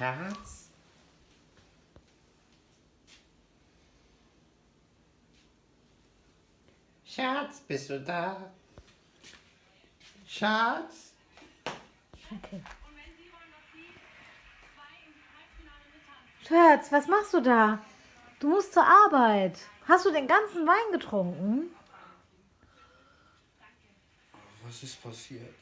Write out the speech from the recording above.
Schatz? Schatz, bist du da? Schatz? Okay. Schatz, was machst du da? Du musst zur Arbeit. Hast du den ganzen Wein getrunken? Was ist passiert?